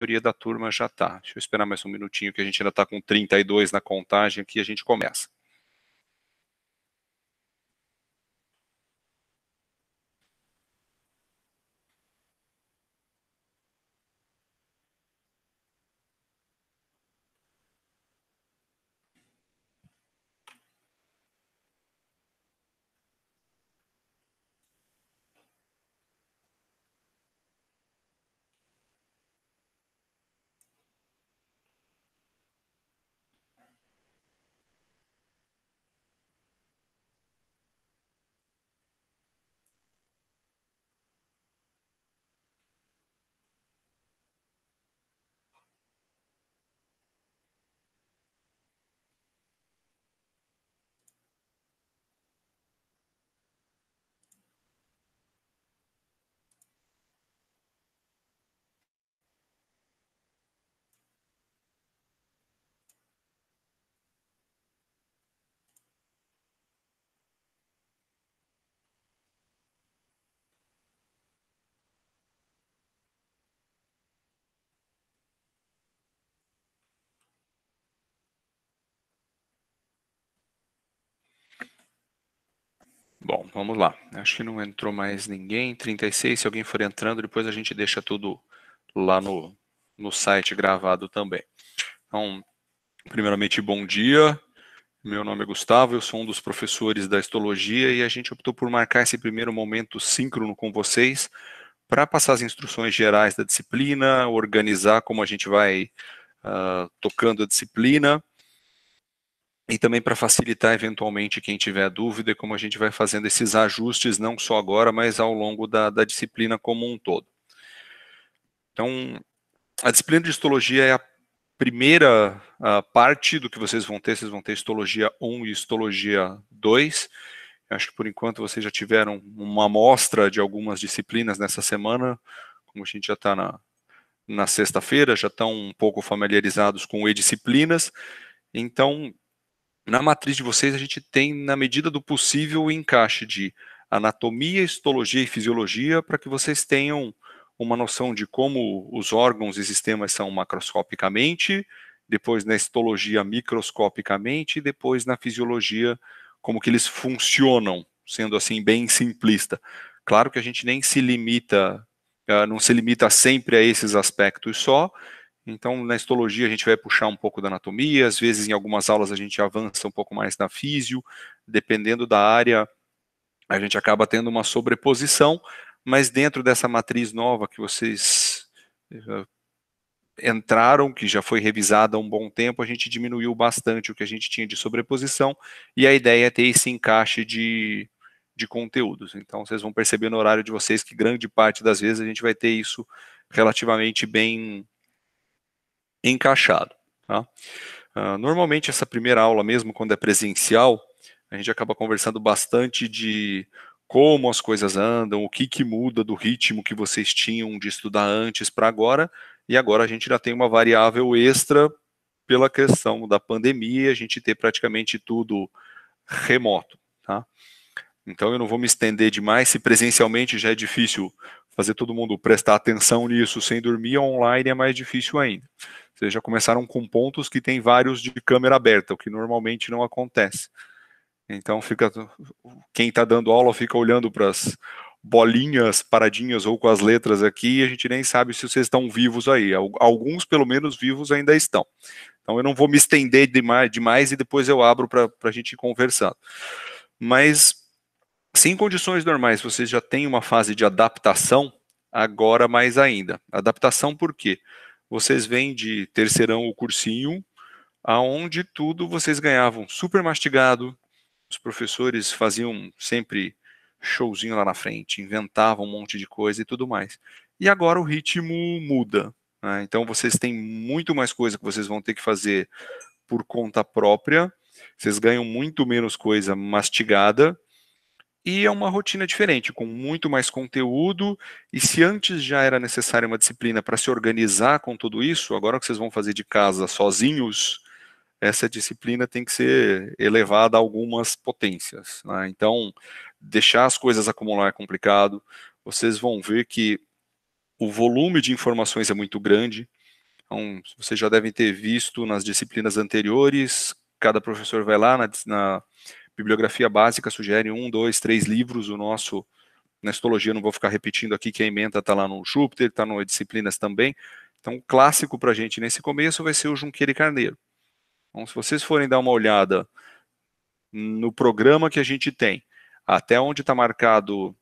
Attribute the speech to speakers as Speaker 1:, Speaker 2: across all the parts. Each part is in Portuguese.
Speaker 1: maioria da turma já está. Deixa eu esperar mais um minutinho, que a gente ainda está com 32 na contagem, aqui a gente começa. Bom, vamos lá. Acho que não entrou mais ninguém. 36, se alguém for entrando, depois a gente deixa tudo lá no site gravado também. Então, primeiramente, bom dia. Meu nome é Gustavo, eu sou um dos professores da histologia e a gente optou por marcar esse primeiro momento síncrono com vocês para passar as instruções gerais da disciplina, organizar como a gente vai tocando a disciplina e também para facilitar eventualmente quem tiver dúvida como a gente vai fazendo esses ajustes, não só agora, mas ao longo da disciplina como um todo. Então, a disciplina de histologia é a primeira parte do que vocês vão ter histologia 1 e histologia 2. Eu acho que por enquanto vocês já tiveram uma amostra de algumas disciplinas nessa semana, como a gente já está na sexta-feira, já estão um pouco familiarizados com e-disciplinas. Então, na matriz de vocês, a gente tem, na medida do possível, o encaixe de anatomia, histologia e fisiologia, para que vocês tenham uma noção de como os órgãos e sistemas são macroscopicamente, depois na histologia microscopicamente, e depois na fisiologia como que eles funcionam, sendo assim bem simplista. Claro que a gente nem se limita, não se limita sempre a esses aspectos só. Então, na histologia, a gente vai puxar um pouco da anatomia, às vezes, em algumas aulas, a gente avança um pouco mais na físio, dependendo da área, a gente acaba tendo uma sobreposição, mas dentro dessa matriz nova que vocês entraram, que já foi revisada há um bom tempo, a gente diminuiu bastante o que a gente tinha de sobreposição, e a ideia é ter esse encaixe de conteúdos. Então, vocês vão perceber no horário de vocês que grande parte das vezes a gente vai ter isso relativamente bem encaixado. Tá? Normalmente essa primeira aula, mesmo quando é presencial, a gente acaba conversando bastante de como as coisas andam, o que muda do ritmo que vocês tinham de estudar antes para agora, e agora a gente já tem uma variável extra pela questão da pandemia, a gente ter praticamente tudo remoto. Tá? Então eu não vou me estender demais, se presencialmente já é difícil fazer todo mundo prestar atenção nisso sem dormir, online é mais difícil ainda. Vocês já começaram com pontos que tem vários de câmera aberta, o que normalmente não acontece. Então quem está dando aula fica olhando para as bolinhas paradinhas ou com as letras aqui, e a gente nem sabe se vocês estão vivos aí. Alguns, pelo menos, vivos ainda estão. Então eu não vou me estender demais e depois eu abro para a gente ir conversando. Mas se em condições normais vocês já têm uma fase de adaptação, agora mais ainda. Adaptação por quê? Vocês vêm de terceirão o cursinho, aonde tudo vocês ganhavam super mastigado, os professores faziam sempre showzinho lá na frente, inventavam um monte de coisa e tudo mais. E agora o ritmo muda. Né? Então vocês têm muito mais coisa que vocês vão ter que fazer por conta própria, vocês ganham muito menos coisa mastigada, e é uma rotina diferente, com muito mais conteúdo, e se antes já era necessária uma disciplina para se organizar com tudo isso, agora que vocês vão fazer de casa sozinhos, essa disciplina tem que ser elevada a algumas potências. Né? Então, deixar as coisas acumular é complicado, vocês vão ver que o volume de informações é muito grande, Então, vocês já devem ter visto nas disciplinas anteriores, cada professor vai lá na bibliografia básica, sugere 1, 2, 3 livros, o nosso, na histologia, não vou ficar repetindo aqui, que a ementa está lá no Júpiter, está no Disciplinas também. Então, o clássico para a gente nesse começo vai ser o Junqueira e Carneiro. Então, se vocês forem dar uma olhada no programa que a gente tem, até onde está marcado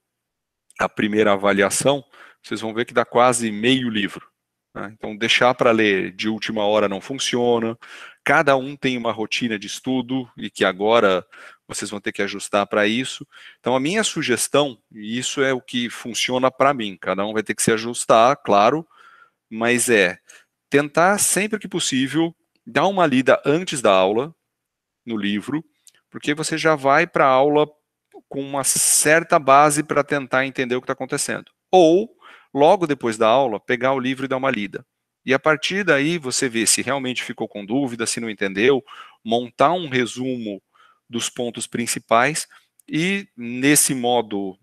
Speaker 1: a primeira avaliação, vocês vão ver que dá quase meio livro. Né? Então, deixar para ler de última hora não funciona. Cada um tem uma rotina de estudo e que agora vocês vão ter que ajustar para isso. Então, a minha sugestão, e isso é o que funciona para mim, cada um vai ter que se ajustar, claro, mas é tentar sempre que possível dar uma lida antes da aula no livro, porque você já vai para a aula com uma certa base para tentar entender o que está acontecendo. Ou, logo depois da aula, pegar o livro e dar uma lida. E a partir daí você vê se realmente ficou com dúvida, se não entendeu, montar um resumo dos pontos principais e nesse modo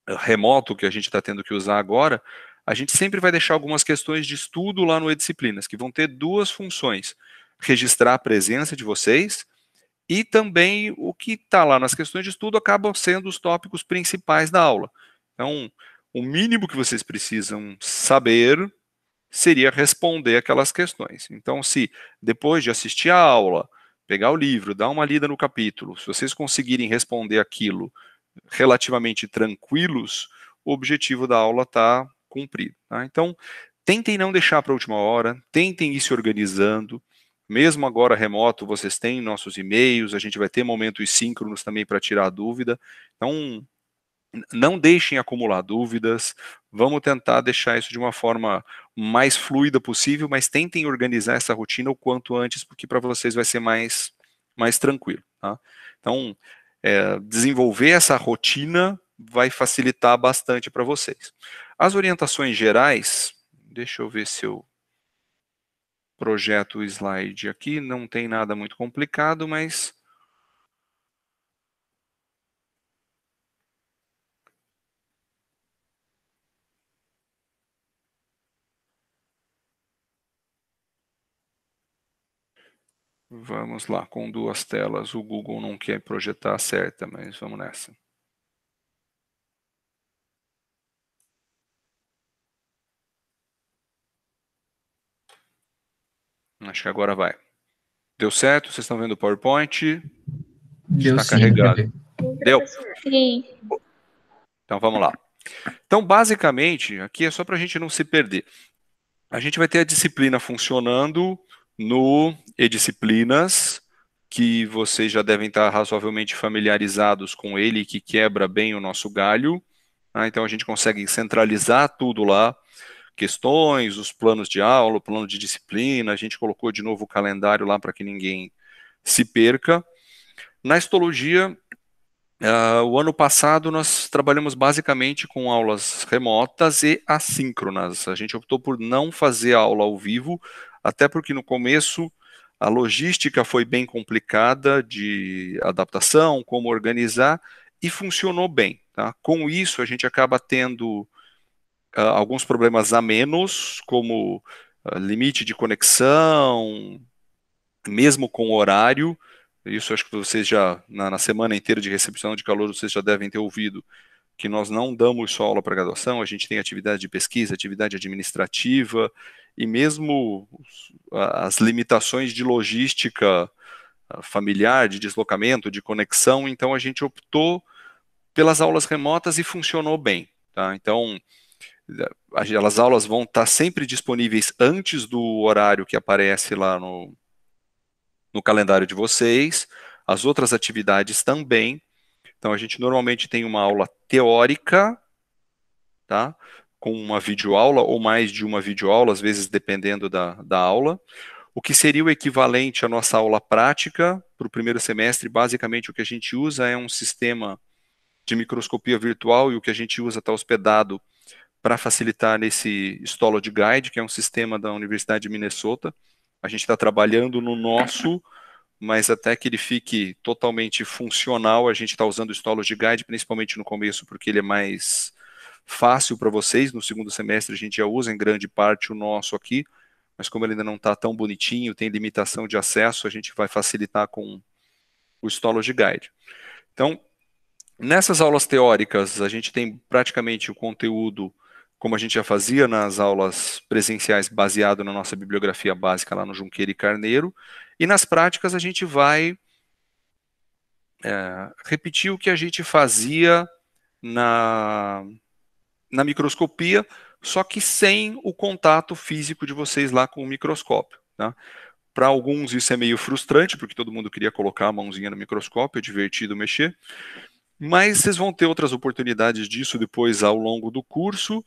Speaker 1: remoto que a gente está tendo que usar agora, a gente sempre vai deixar algumas questões de estudo lá no E-Disciplinas, que vão ter duas funções: registrar a presença de vocês e também o que está lá nas questões de estudo acabam sendo os tópicos principais da aula. Então, o mínimo que vocês precisam saber seria responder aquelas questões. Então, se depois de assistir a aula, pegar o livro, dar uma lida no capítulo, se vocês conseguirem responder aquilo relativamente tranquilos, o objetivo da aula está cumprido. Tá? Então, tentem não deixar para a última hora, tentem ir se organizando. Mesmo agora remoto, vocês têm nossos e-mails, a gente vai ter momentos síncronos também para tirar a dúvida. Então, não deixem acumular dúvidas, vamos tentar deixar isso de uma forma mais fluida possível, mas tentem organizar essa rotina o quanto antes, porque para vocês vai ser mais tranquilo. Tá? Então, desenvolver essa rotina vai facilitar bastante para vocês. As orientações gerais, deixa eu ver se eu projeto o slide aqui, não tem nada muito complicado, mas vamos lá, com duas telas. O Google não quer projetar certa, mas vamos nessa. Acho que agora vai. Deu certo? Vocês estão vendo o PowerPoint?
Speaker 2: Deu
Speaker 1: Está
Speaker 2: sim,
Speaker 1: carregado. Deu?
Speaker 3: Sim.
Speaker 1: Então vamos lá. Então, basicamente, aqui é só para a gente não se perder. A gente vai ter a disciplina funcionando no E-Disciplinas, que vocês já devem estar razoavelmente familiarizados com ele, que quebra bem o nosso galho. Então a gente consegue centralizar tudo lá, questões, os planos de aula, o plano de disciplina, a gente colocou de novo o calendário lá para que ninguém se perca. Na histologia, o ano passado nós trabalhamos basicamente com aulas remotas e assíncronas. A gente optou por não fazer aula ao vivo, até porque no começo a logística foi bem complicada de adaptação, como organizar, e funcionou bem. Tá? Com isso, a gente acaba tendo alguns problemas a menos, como limite de conexão, mesmo com horário. Isso acho que vocês já, na semana inteira de recepção de calor, vocês já devem ter ouvido, que nós não damos só aula para graduação, a gente tem atividade de pesquisa, atividade administrativa, e mesmo as limitações de logística familiar, de deslocamento, de conexão, então a gente optou pelas aulas remotas e funcionou bem. Tá? Então, as aulas vão estar sempre disponíveis antes do horário que aparece lá no calendário de vocês, as outras atividades também. Então, a gente normalmente tem uma aula teórica, tá? Com uma videoaula ou mais de uma videoaula, às vezes dependendo da aula. O que seria o equivalente à nossa aula prática para o primeiro semestre, basicamente o que a gente usa é um sistema de microscopia virtual, e o que a gente usa está hospedado para facilitar nesse Stolid Guide, que é um sistema da Universidade de Minnesota. A gente está trabalhando no nosso, mas até que ele fique totalmente funcional, a gente está usando o Stolid Guide, principalmente no começo, porque ele é mais fácil para vocês. No segundo semestre a gente já usa em grande parte o nosso aqui, mas como ele ainda não está tão bonitinho, tem limitação de acesso, a gente vai facilitar com o Histology Guide. Então, nessas aulas teóricas, a gente tem praticamente o conteúdo como a gente já fazia nas aulas presenciais, baseado na nossa bibliografia básica lá no Junqueira e Carneiro, e nas práticas a gente vai repetir o que a gente fazia na microscopia, só que sem o contato físico de vocês lá com o microscópio. Tá? Para alguns isso é meio frustrante, porque todo mundo queria colocar a mãozinha no microscópio, é divertido mexer, mas vocês vão ter outras oportunidades disso depois ao longo do curso,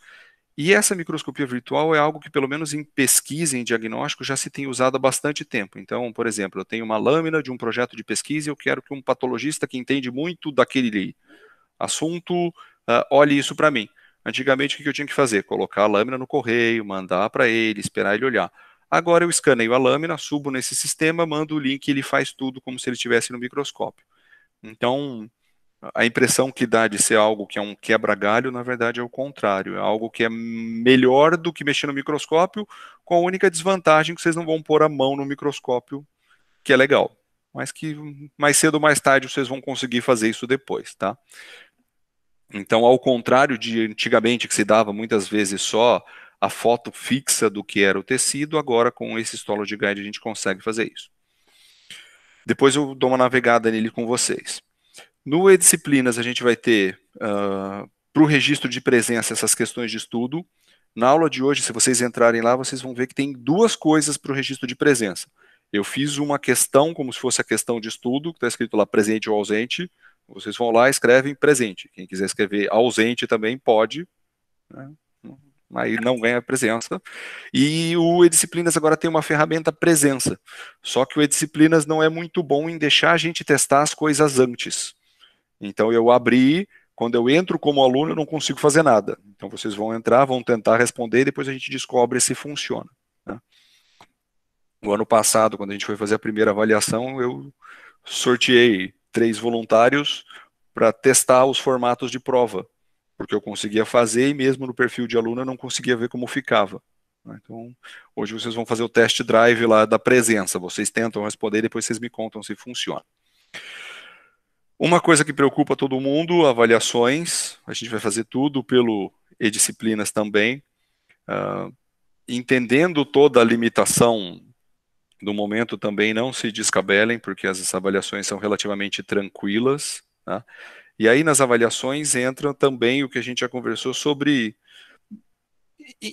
Speaker 1: e essa microscopia virtual é algo que, pelo menos em pesquisa, em diagnóstico, já se tem usado há bastante tempo. Então, por exemplo, eu tenho uma lâmina de um projeto de pesquisa e eu quero que um patologista que entende muito daquele assunto olhe isso para mim. Antigamente, o que eu tinha que fazer? Colocar a lâmina no correio, mandar para ele, esperar ele olhar. Agora eu escaneio a lâmina, subo nesse sistema, mando o link e ele faz tudo como se ele estivesse no microscópio. Então, a impressão que dá de ser algo que é um quebra-galho, na verdade é o contrário, é algo que é melhor do que mexer no microscópio, com a única desvantagem que vocês não vão pôr a mão no microscópio, que é legal, mas que mais cedo ou mais tarde vocês vão conseguir fazer isso depois, tá? Então, ao contrário de antigamente, que se dava muitas vezes só a foto fixa do que era o tecido, agora com esse Histology Guide a gente consegue fazer isso. Depois eu dou uma navegada nele com vocês. No E-Disciplinas, a gente vai ter, para o registro de presença, essas questões de estudo. Na aula de hoje, se vocês entrarem lá, vocês vão ver que tem duas coisas para o registro de presença. Eu fiz uma questão, como se fosse a questão de estudo, que está escrito lá presente ou ausente. Vocês vão lá e escrevem presente. Quem quiser escrever ausente também pode, né? Aí não ganha presença. E o E-Disciplinas agora tem uma ferramenta presença. Só que o E-Disciplinas não é muito bom em deixar a gente testar as coisas antes. Então eu abri, quando eu entro como aluno eu não consigo fazer nada. Então vocês vão entrar, vão tentar responder e depois a gente descobre se funciona. Né? O ano passado, quando a gente foi fazer a primeira avaliação, eu sorteei 3 voluntários para testar os formatos de prova, porque eu conseguia fazer e mesmo no perfil de aluno eu não conseguia ver como ficava. Então, hoje vocês vão fazer o test drive lá da presença, vocês tentam responder e depois vocês me contam se funciona. Uma coisa que preocupa todo mundo, avaliações, a gente vai fazer tudo pelo E-Disciplinas também, entendendo toda a limitação do momento também, não se descabelem, porque as avaliações são relativamente tranquilas, tá? E aí nas avaliações entra também o que a gente já conversou sobre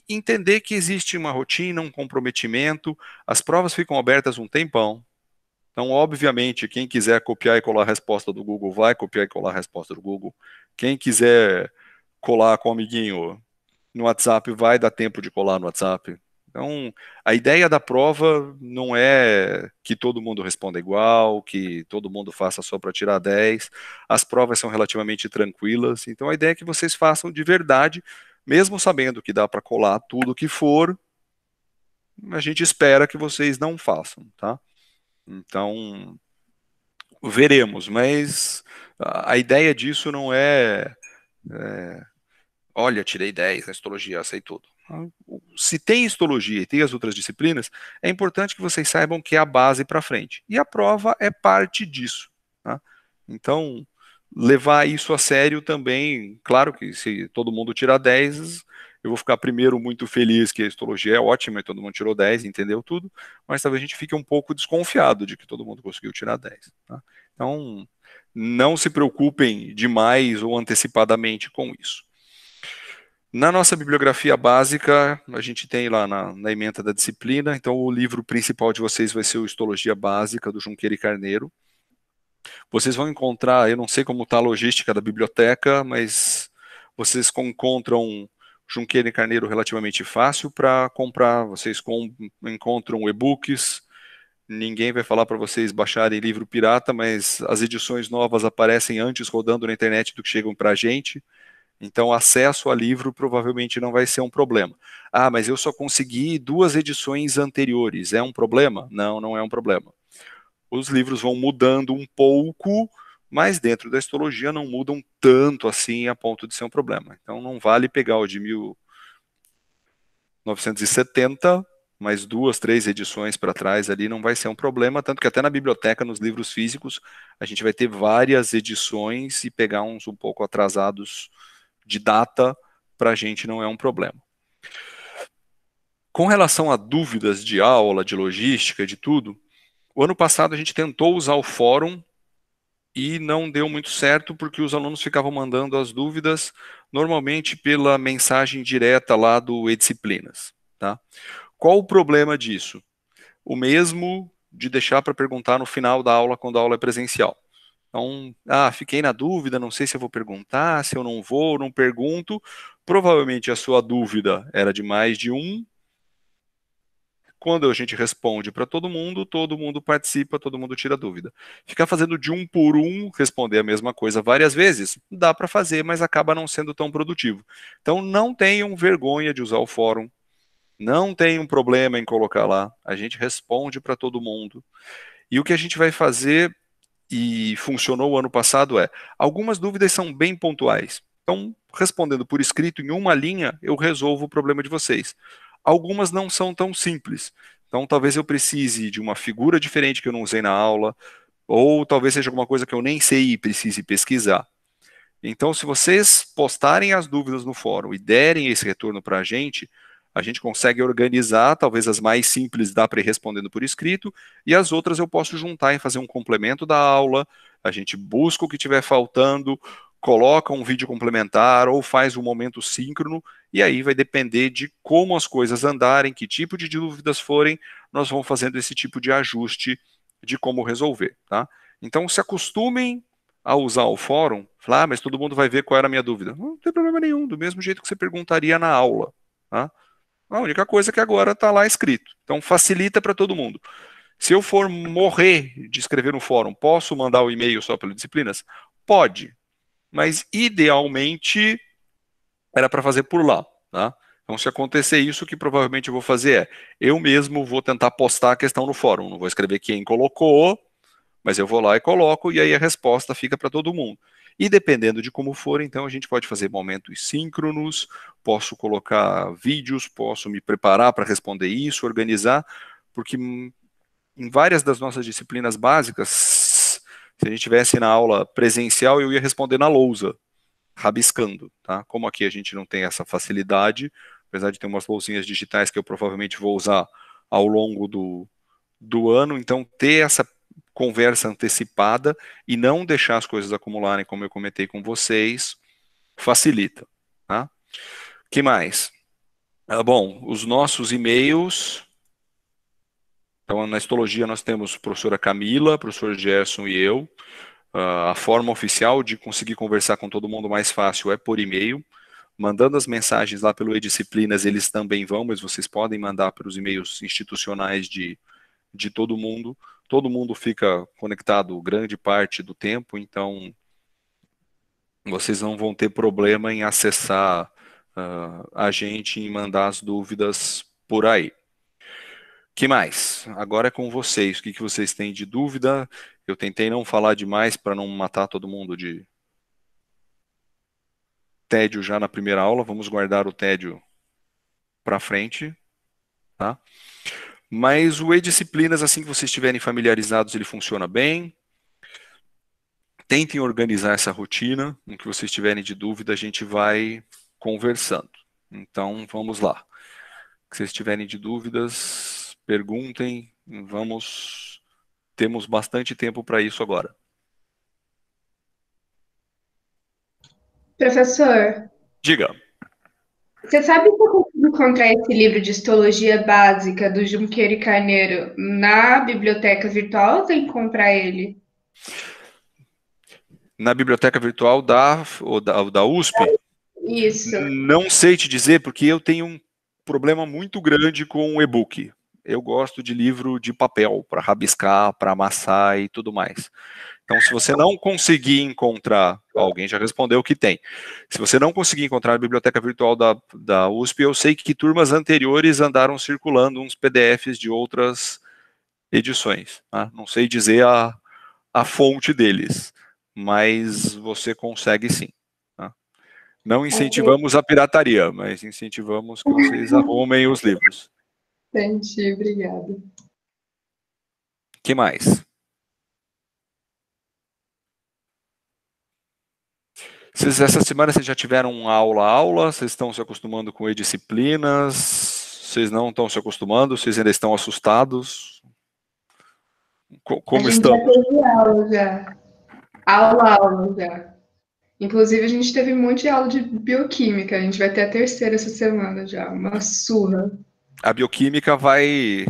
Speaker 1: entender que existe uma rotina, um comprometimento, as provas ficam abertas um tempão. Então, obviamente, quem quiser copiar e colar a resposta do Google, vai copiar e colar a resposta do Google. Quem quiser colar com o amiguinho no WhatsApp, vai dar tempo de colar no WhatsApp. Então, a ideia da prova não é que todo mundo responda igual, que todo mundo faça só para tirar 10. As provas são relativamente tranquilas, então a ideia é que vocês façam de verdade, mesmo sabendo que dá para colar tudo que for, a gente espera que vocês não façam, tá? Então, veremos, mas a ideia disso não é olha, tirei 10 na histologia, sei tudo. Se tem histologia e tem as outras disciplinas, é importante que vocês saibam que é a base para frente. E a prova é parte disso. Tá? Então, levar isso a sério também, claro que se todo mundo tirar 10, eu vou ficar primeiro muito feliz que a histologia é ótima e todo mundo tirou 10, entendeu tudo, mas talvez a gente fique um pouco desconfiado de que todo mundo conseguiu tirar 10. Tá? Então, não se preocupem demais ou antecipadamente com isso. Na nossa bibliografia básica, a gente tem lá na ementa da disciplina, então o livro principal de vocês vai ser o Histologia Básica, do Junqueira e Carneiro. Vocês vão encontrar, eu não sei como está a logística da biblioteca, mas vocês encontram Junqueira e Carneiro relativamente fácil para comprar, vocês encontram e-books, ninguém vai falar para vocês baixarem livro pirata, mas as edições novas aparecem antes rodando na internet do que chegam para a gente. Então, acesso a livro provavelmente não vai ser um problema. Ah, mas eu só consegui 2 edições anteriores. É um problema? Não, não é um problema. Os livros vão mudando um pouco, mas dentro da histologia não mudam tanto assim a ponto de ser um problema. Então, não vale pegar o de 1970 mais 2, 3 edições para trás ali não vai ser um problema, tanto que até na biblioteca, nos livros físicos, a gente vai ter várias edições e pegar uns um pouco atrasados de data, para a gente não é um problema. Com relação a dúvidas de aula, de logística, de tudo, o ano passado a gente tentou usar o fórum e não deu muito certo porque os alunos ficavam mandando as dúvidas normalmente pela mensagem direta lá do Edisciplinas, tá? Qual o problema disso? O mesmo de deixar para perguntar no final da aula quando a aula é presencial. Então, fiquei na dúvida, não sei se eu vou perguntar, se eu não vou, não pergunto. Provavelmente a sua dúvida era de mais de um. Quando a gente responde para todo mundo participa, todo mundo tira dúvida. Ficar fazendo de um por um, responder a mesma coisa várias vezes, dá para fazer, mas acaba não sendo tão produtivo. Então, não tenham vergonha de usar o fórum, não tenham problema em colocar lá, a gente responde para todo mundo. E o que a gente vai fazer, e funcionou o ano passado, algumas dúvidas são bem pontuais. Então, respondendo por escrito em uma linha, eu resolvo o problema de vocês. Algumas não são tão simples. Então, talvez eu precise de uma figura diferente que eu não usei na aula, ou talvez seja alguma coisa que eu nem sei e precise pesquisar. Então, se vocês postarem as dúvidas no fórum e derem esse retorno para a gente consegue organizar, talvez as mais simples dá para ir respondendo por escrito, e as outras eu posso juntar e fazer um complemento da aula, a gente busca o que estiver faltando, coloca um vídeo complementar ou faz um momento síncrono, e aí vai depender de como as coisas andarem, que tipo de dúvidas forem, nós vamos fazendo esse tipo de ajuste de como resolver, tá? Então se acostumem a usar o fórum, falar, mas todo mundo vai ver qual era a minha dúvida. Não tem problema nenhum, do mesmo jeito que você perguntaria na aula, tá? A única coisa é que agora está lá escrito. Então facilita para todo mundo. Se eu for morrer de escrever no fórum, posso mandar o e-mail só pelas disciplinas? Pode, mas idealmente era para fazer por lá, tá? Então, se acontecer isso, o que provavelmente eu vou fazer eu mesmo vou tentar postar a questão no fórum. Não vou escrever quem colocou, mas eu vou lá e coloco, e aí a resposta fica para todo mundo. E dependendo de como for, então a gente pode fazer momentos síncronos, posso colocar vídeos, posso me preparar para responder isso, organizar, porque em várias das nossas disciplinas básicas, se a gente tivesse na aula presencial, eu ia responder na lousa, rabiscando, tá? Como aqui a gente não tem essa facilidade, apesar de ter umas lousinhas digitais que eu provavelmente vou usar ao longo do ano, então ter essa conversa antecipada e não deixar as coisas acumularem, como eu comentei com vocês, facilita, tá? Que mais? Bom, os nossos e-mails. Então, na histologia nós temos a professora Camila, professor Gerson e eu. A forma oficial de conseguir conversar com todo mundo mais fácil é por e-mail. Mandando as mensagens lá pelo E-Disciplinas, eles também vão, mas vocês podem mandar pelos e-mails institucionais de todo mundo. Todo mundo fica conectado grande parte do tempo, então vocês não vão ter problema em acessar a gente e mandar as dúvidas por aí. Que mais? Agora é com vocês. O que vocês têm de dúvida? Eu tentei não falar demais para não matar todo mundo de tédio já na primeira aula. Vamos guardar o tédio para frente, tá? Mas o E-Disciplinas, assim que vocês estiverem familiarizados, ele funciona bem. Tentem organizar essa rotina. No que vocês tiverem de dúvida, a gente vai conversando. Então, vamos lá. Se vocês tiverem de dúvidas, perguntem. Temos bastante tempo para isso agora.
Speaker 2: Professor,
Speaker 1: Diga.
Speaker 2: você sabe se eu consigo encontrar esse livro de histologia básica do Junqueiro e Carneiro na biblioteca virtual ou tem que comprar ele?
Speaker 1: Na biblioteca virtual da USP,
Speaker 2: Isso.
Speaker 1: não sei te dizer, porque eu tenho um problema muito grande com o e-book. Eu gosto de livro de papel, para rabiscar, para amassar e tudo mais. Então, se você não conseguir encontrar, alguém já respondeu que tem. Se você não conseguir encontrar a biblioteca virtual da USP, eu sei que turmas anteriores andaram circulando uns PDFs de outras edições. Tá? Não sei dizer a fonte deles, mas você consegue sim. Tá? Não
Speaker 2: Ok.
Speaker 1: incentivamos a pirataria, mas incentivamos que vocês arrumem os livros.
Speaker 2: Entendi, obrigada.
Speaker 1: Que mais? Essa semana vocês já tiveram aula? Vocês estão se acostumando com e-disciplinas? Vocês não estão se acostumando? Vocês ainda estão assustados?
Speaker 2: A
Speaker 1: Como
Speaker 2: gente já
Speaker 1: estamos?
Speaker 2: teve aula já. Aula já. Inclusive, a gente teve um monte de aula de bioquímica. A gente vai ter a terceira essa semana já. Uma surra.
Speaker 1: A bioquímica vai...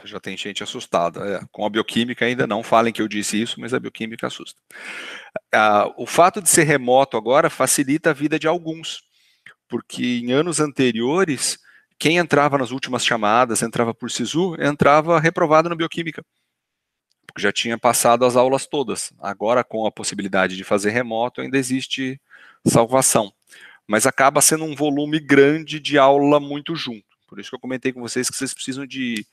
Speaker 1: já tem gente assustada. Com a bioquímica ainda não falem que eu disse isso, mas a bioquímica assusta. O fato de ser remoto agora facilita a vida de alguns, porque em anos anteriores, quem entrava nas últimas chamadas, entrava por SISU, entrava reprovado na bioquímica, porque já tinha passado as aulas todas. Agora, com a possibilidade de fazer remoto, ainda existe salvação, mas acaba sendo um volume grande de aula muito junto. Por isso que eu comentei com vocês que vocês precisam de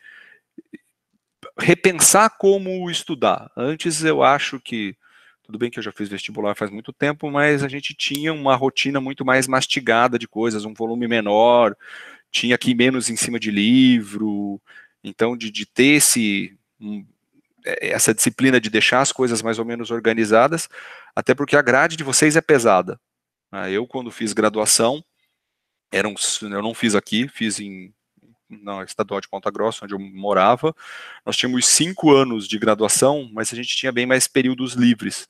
Speaker 1: repensar como estudar. Antes eu acho que, tudo bem que eu já fiz vestibular faz muito tempo, mas a gente tinha uma rotina muito mais mastigada de coisas, um volume menor, tinha aqui menos em cima de livro, então de ter essa disciplina de deixar as coisas mais ou menos organizadas, até porque a grade de vocês é pesada. Eu, quando fiz graduação, eu não fiz aqui, fiz na Estadual de Ponta Grossa, onde eu morava. Nós tínhamos 5 anos de graduação, mas a gente tinha bem mais períodos livres.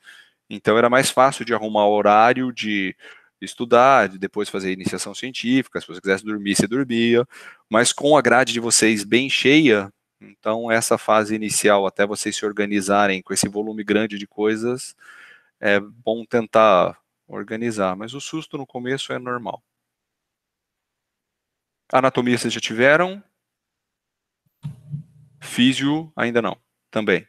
Speaker 1: Então era mais fácil de arrumar horário de estudar, de depois fazer iniciação científica, se você quisesse dormir, você dormia. Mas com a grade de vocês bem cheia, então essa fase inicial, até vocês se organizarem com esse volume grande de coisas, é bom tentar organizar. Mas o susto no começo é normal. Anatomia vocês já tiveram? Físio, ainda não, também.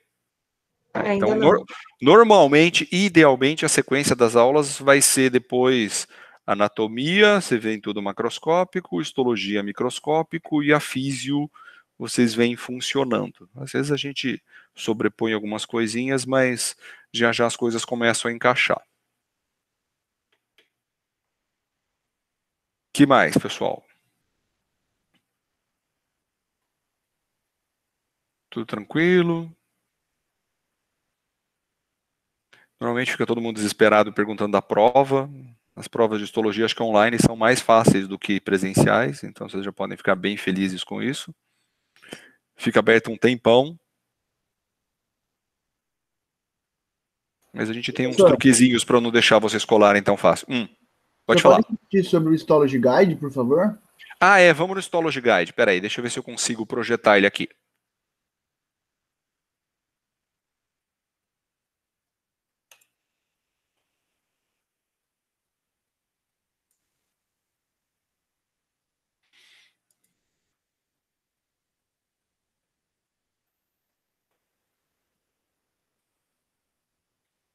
Speaker 1: Então,
Speaker 2: Ainda não.
Speaker 1: normalmente, idealmente, a sequência das aulas vai ser depois anatomia, você vê em tudo macroscópico, histologia microscópico e a físio vocês veem funcionando. Às vezes a gente sobrepõe algumas coisinhas, mas já já as coisas começam a encaixar. Que mais, pessoal? Tudo tranquilo? Normalmente fica todo mundo desesperado perguntando da prova. As provas de histologia, acho que online, são mais fáceis do que presenciais, então vocês já podem ficar bem felizes com isso. Fica aberto um tempão. Mas a gente tem uns
Speaker 3: Professor,
Speaker 1: truquezinhos para não deixar vocês colarem tão fácil. Pode
Speaker 3: você
Speaker 1: falar.
Speaker 3: pode repetir sobre o Histology Guide, por favor?
Speaker 1: Vamos no Histology Guide. Peraí, deixa eu ver se eu consigo projetar ele aqui.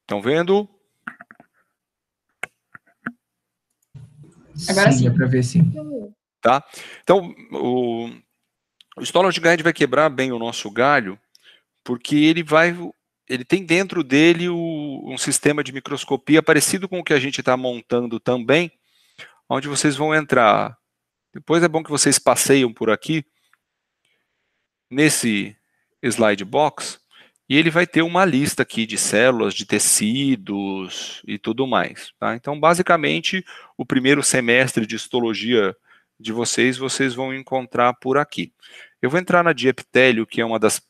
Speaker 1: Estão vendo?
Speaker 2: Agora sim.
Speaker 4: Dá para ver sim.
Speaker 1: Tá? Então, o Histology Guide vai quebrar bem o nosso galho, porque ele tem dentro dele um sistema de microscopia parecido com o que a gente está montando também, onde vocês vão entrar. Depois é bom que vocês passeiam por aqui, nesse slide box, e ele vai ter uma lista aqui de células, de tecidos e tudo mais. Tá? Então, basicamente, o primeiro semestre de histologia de vocês vão encontrar por aqui. Eu vou entrar na de epitélio, que é uma das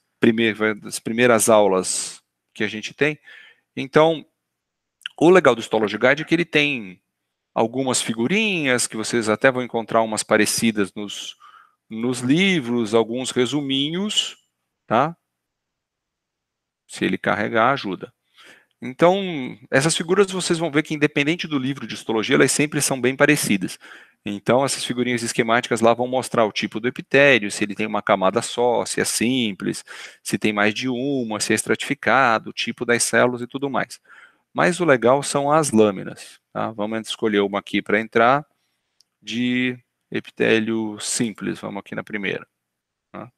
Speaker 1: primeiras aulas que a gente tem. Então, o legal do Histology Guide é que ele tem algumas figurinhas, que vocês até vão encontrar umas parecidas nos livros, alguns resuminhos, tá? Se ele carregar, ajuda. Então, essas figuras vocês vão ver que, independente do livro de histologia, elas sempre são bem parecidas. Então, essas figurinhas esquemáticas lá vão mostrar o tipo do epitélio, se ele tem uma camada só, se é simples, se tem mais de uma, se é estratificado, o tipo das células e tudo mais. Mas o legal são as lâminas. Tá? Vamos escolher uma aqui para entrar, de epitélio simples. Vamos aqui na primeira. Tá?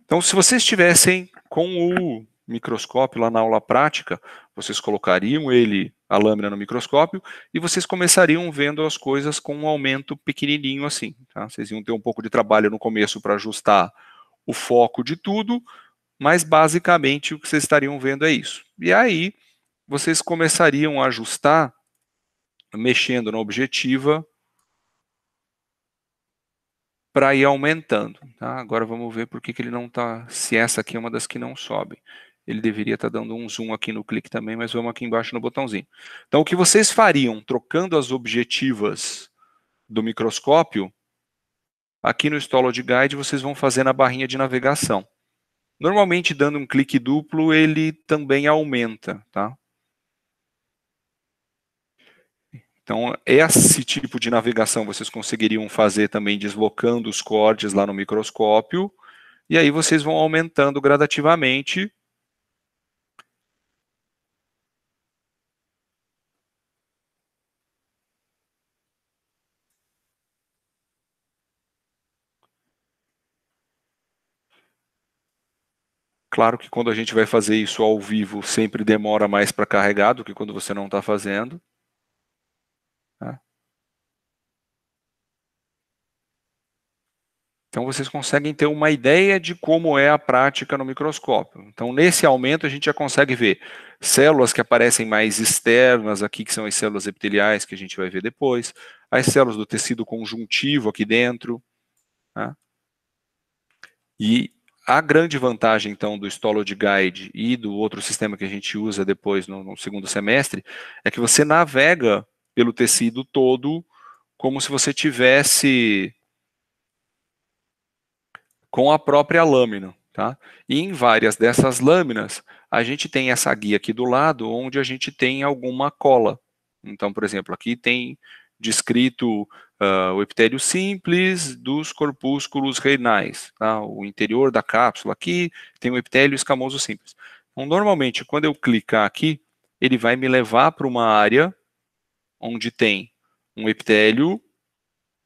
Speaker 1: Então, se vocês estivessem com o microscópio lá na aula prática, vocês colocariam a lâmina no microscópio, e vocês começariam vendo as coisas com um aumento pequenininho assim, tá? Vocês iam ter um pouco de trabalho no começo para ajustar o foco de tudo, mas basicamente o que vocês estariam vendo é isso. E aí, vocês começariam a ajustar, mexendo na objetiva, para ir aumentando, tá? Agora vamos ver por que ele não está, se essa aqui é uma das que não sobe. Ele deveria estar dando um zoom aqui no clique também, mas vamos aqui embaixo no botãozinho. Então, o que vocês fariam, trocando as objetivas do microscópio, aqui no Histology Guide, vocês vão fazer na barrinha de navegação. Normalmente, dando um clique duplo, ele também aumenta, tá? Então, esse tipo de navegação vocês conseguiriam fazer também deslocando os cortes lá no microscópio, e aí vocês vão aumentando gradativamente. Claro que quando a gente vai fazer isso ao vivo, sempre demora mais para carregar do que quando você não está fazendo. Tá? Então, vocês conseguem ter uma ideia de como é a prática no microscópio. Então, nesse aumento, a gente já consegue ver células que aparecem mais externas aqui, que são as células epiteliais, que a gente vai ver depois, as células do tecido conjuntivo aqui dentro. Tá? E a grande vantagem, então, do Histology Guide e do outro sistema que a gente usa depois no segundo semestre, é que você navega pelo tecido todo como se você tivesse com a própria lâmina, tá? E em várias dessas lâminas, a gente tem essa guia aqui do lado, onde a gente tem alguma cola. Então, por exemplo, aqui tem descrito o epitélio simples dos corpúsculos renais, tá? O interior da cápsula aqui tem o epitélio escamoso simples. Então, normalmente, quando eu clicar aqui, ele vai me levar para uma área onde tem um epitélio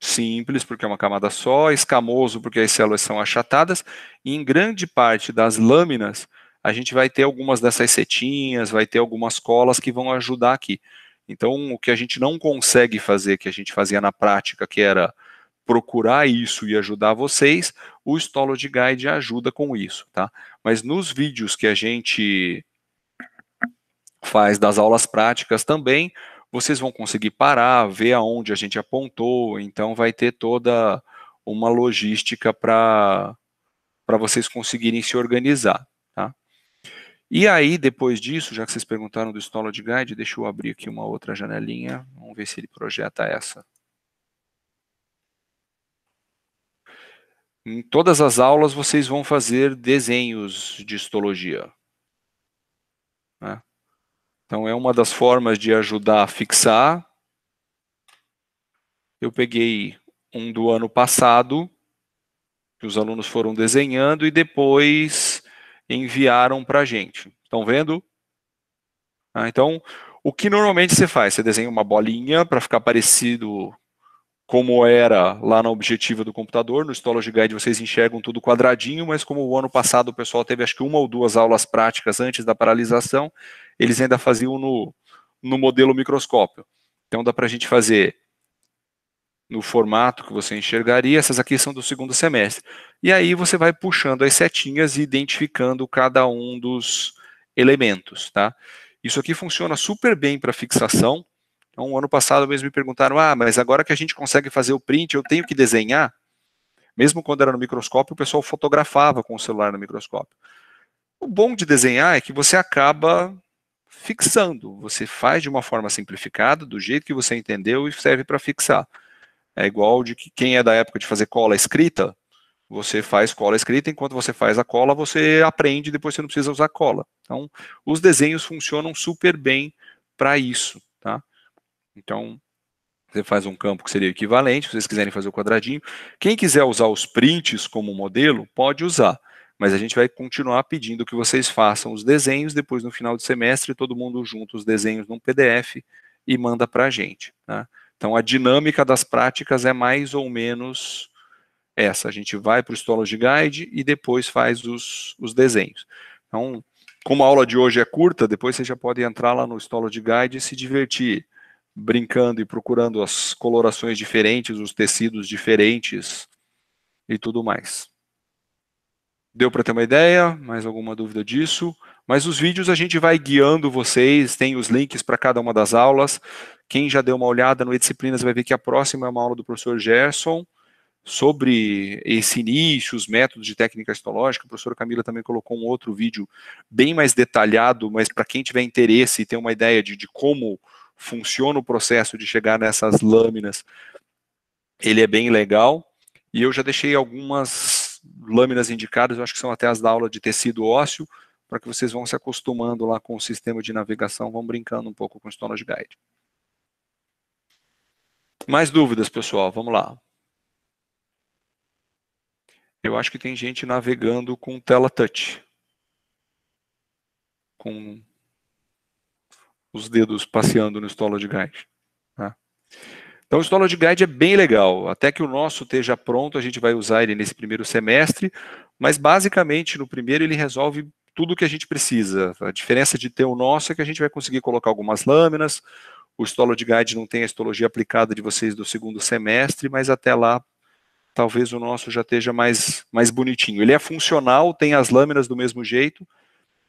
Speaker 1: simples, porque é uma camada só, escamoso, porque as células são achatadas, e em grande parte das lâminas, a gente vai ter algumas dessas setinhas, vai ter algumas colas que vão ajudar aqui. Então, o que a gente não consegue fazer, que a gente fazia na prática, que era procurar isso e ajudar vocês, o Histology Guide ajuda com isso, tá? Mas nos vídeos que a gente faz das aulas práticas também, vocês vão conseguir parar, ver aonde a gente apontou, então vai ter toda uma logística para vocês conseguirem se organizar, tá? E aí, depois disso, já que vocês perguntaram do Histology Guide, deixa eu abrir aqui uma outra janelinha, vamos ver se ele projeta essa. Em todas as aulas, vocês vão fazer desenhos de histologia, né? Então, é uma das formas de ajudar a fixar. Eu peguei um do ano passado, que os alunos foram desenhando e depois enviaram para a gente. Estão vendo? Então, o que normalmente você faz? Você desenha uma bolinha para ficar parecido como era lá na objetiva do computador. No Histology Guide vocês enxergam tudo quadradinho, mas como o ano passado o pessoal teve acho que uma ou duas aulas práticas antes da paralisação, eles ainda faziam no modelo microscópio. Então dá para a gente fazer no formato que você enxergaria. Essas aqui são do segundo semestre. E aí você vai puxando as setinhas e identificando cada um dos elementos, tá? Isso aqui funciona super bem para fixação. Então, ano passado mesmo me perguntaram, mas agora que a gente consegue fazer o print, eu tenho que desenhar? Mesmo quando era no microscópio, o pessoal fotografava com o celular no microscópio. O bom de desenhar é que você acaba fixando. Você faz de uma forma simplificada, do jeito que você entendeu, e serve para fixar. É igual de que quem é da época de fazer cola escrita, você faz cola escrita, enquanto você faz a cola, você aprende, depois você não precisa usar cola. Então, os desenhos funcionam super bem para isso, tá? Então, você faz um campo que seria equivalente, se vocês quiserem fazer o quadradinho. Quem quiser usar os prints como modelo, pode usar, mas a gente vai continuar pedindo que vocês façam os desenhos, depois no final do semestre, todo mundo junta os desenhos num PDF e manda para a gente, tá? Então, a dinâmica das práticas é mais ou menos essa. A gente vai para o Histology Guide e depois faz os desenhos. Então, Como a aula de hoje é curta, depois você já pode entrar lá no Histology Guide e se divertir, brincando e procurando as colorações diferentes, os tecidos diferentes e tudo mais. Deu para ter uma ideia? Mais alguma dúvida disso? Mas os vídeos a gente vai guiando vocês, tem os links para cada uma das aulas. Quem já deu uma olhada no E-Disciplinas vai ver que a próxima é uma aula do professor Gerson, sobre esse início, os métodos de técnica histológica. A professora Camila também colocou um outro vídeo bem mais detalhado, mas para quem tiver interesse e ter uma ideia de como funciona o processo de chegar nessas lâminas, ele é bem legal. E eu já deixei algumas lâminas indicadas, eu acho que são até as da aula de tecido ósseo, para que vocês vão se acostumando lá com o sistema de navegação, vão brincando um pouco com o Histology Guide. Mais dúvidas, pessoal? Vamos lá. Eu acho que tem gente navegando com tela touch, com os dedos passeando no Histology Guide. Tá? Então o Histology Guide é bem legal, até que o nosso esteja pronto, a gente vai usar ele nesse primeiro semestre, mas basicamente no primeiro ele resolve tudo o que a gente precisa. A diferença de ter o nosso é que a gente vai conseguir colocar algumas lâminas, o Histology Guide não tem a histologia aplicada de vocês do segundo semestre, mas até lá talvez o nosso já esteja mais bonitinho. Ele é funcional, tem as lâminas do mesmo jeito,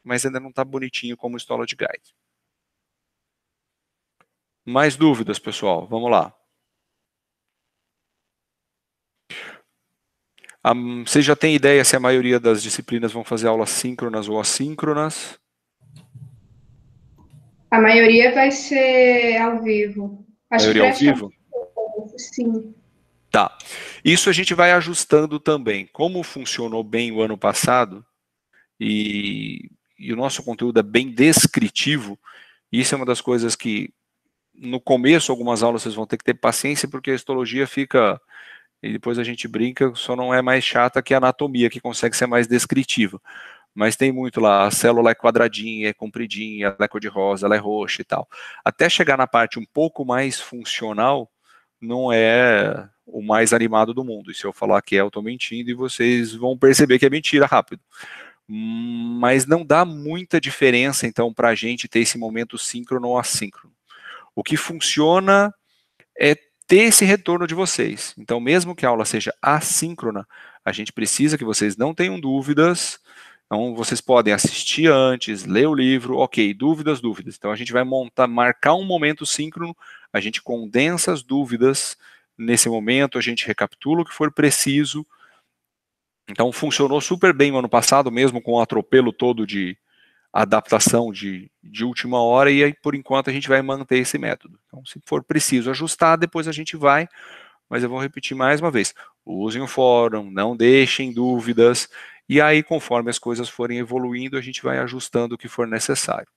Speaker 1: mas ainda não está bonitinho como o Histology Guide. Mais dúvidas, pessoal? Vamos lá. Vocês já têm ideia se a maioria das disciplinas vão fazer aulas síncronas ou assíncronas?
Speaker 2: A maioria vai ser ao vivo. Acho que
Speaker 1: Maioria ao vivo?
Speaker 2: Sim.
Speaker 1: Tá. Isso a gente vai ajustando também. Como funcionou bem o ano passado, e o nosso conteúdo é bem descritivo, isso é uma das coisas que, no começo, algumas aulas vocês vão ter que ter paciência, porque a histologia fica, e depois a gente brinca, só não é mais chata que a anatomia, que consegue ser mais descritiva. Mas tem muito lá, a célula é quadradinha, é compridinha, ela é cor-de-rosa, ela é roxa e tal. Até chegar na parte um pouco mais funcional, não é o mais animado do mundo. E se eu falar que é, eu estou mentindo, e vocês vão perceber que é mentira rápido. Mas não dá muita diferença, então, para a gente ter esse momento síncrono ou assíncrono. O que funciona é ter esse retorno de vocês. Então, mesmo que a aula seja assíncrona, a gente precisa que vocês não tenham dúvidas. Então, vocês podem assistir antes, ler o livro, ok, dúvidas. Então, a gente vai marcar um momento síncrono, a gente condensa as dúvidas nesse momento, a gente recapitula o que for preciso. Então, funcionou super bem no ano passado, mesmo com o atropelo todo de adaptação de última hora, e aí, por enquanto, a gente vai manter esse método. Então, se for preciso ajustar, depois a gente vai, mas eu vou repetir mais uma vez. Usem o fórum, não deixem dúvidas, e aí, conforme as coisas forem evoluindo, a gente vai ajustando o que for necessário.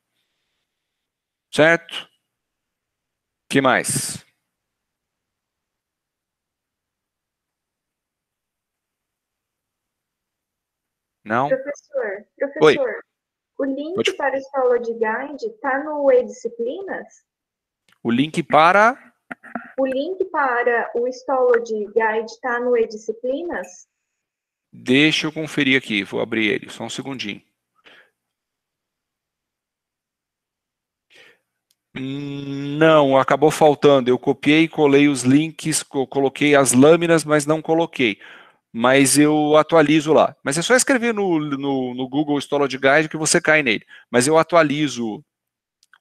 Speaker 1: Certo? O que mais? Não?
Speaker 4: Professor,
Speaker 1: Oi.
Speaker 4: o link para o Histology Guide está no E-Disciplinas?
Speaker 1: O link para...
Speaker 4: O link para o Histology Guide está no E-Disciplinas?
Speaker 1: Deixa eu conferir aqui, vou abrir ele, só um segundinho. Não, acabou faltando. Eu copiei e colei os links, coloquei as lâminas, mas não coloquei. Mas eu atualizo lá. Mas é só escrever no Google Histology Guide que você cai nele. Mas eu atualizo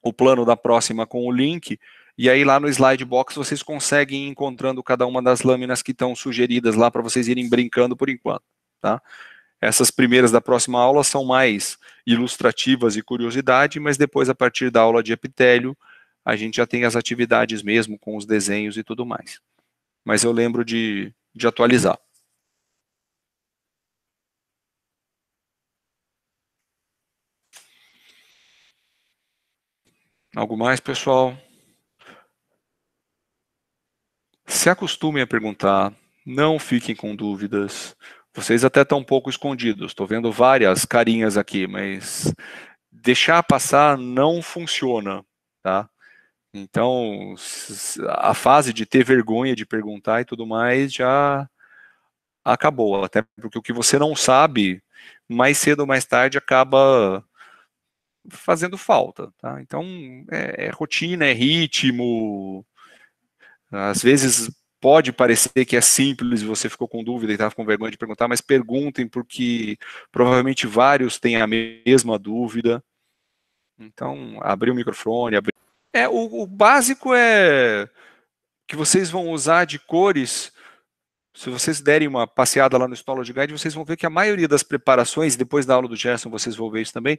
Speaker 1: o plano da próxima com o link, e aí lá no slide box vocês conseguem ir encontrando cada uma das lâminas que estão sugeridas lá para vocês irem brincando por enquanto. Tá? Essas primeiras da próxima aula são mais ilustrativas e curiosidade, mas depois, a partir da aula de epitélio, a gente já tem as atividades mesmo, com os desenhos e tudo mais. Mas eu lembro de atualizar. Algo mais, pessoal? Se acostumem a perguntar, não fiquem com dúvidas. Vocês até estão um pouco escondidos, estou vendo várias carinhas aqui, mas deixar passar não funciona, tá? Então, a fase de ter vergonha de perguntar e tudo mais já acabou, até porque o que você não sabe, mais cedo ou mais tarde acaba fazendo falta, tá? Então, é rotina, é ritmo, às vezes pode parecer que é simples e você ficou com dúvida e estava com vergonha de perguntar, mas perguntem, porque provavelmente vários têm a mesma dúvida. Então, abrir o microfone, o básico é que vocês vão usar de cores. Se vocês derem uma passeada lá no Histology Guide, vocês vão ver que a maioria das preparações, depois da aula do Gerson vocês vão ver isso também,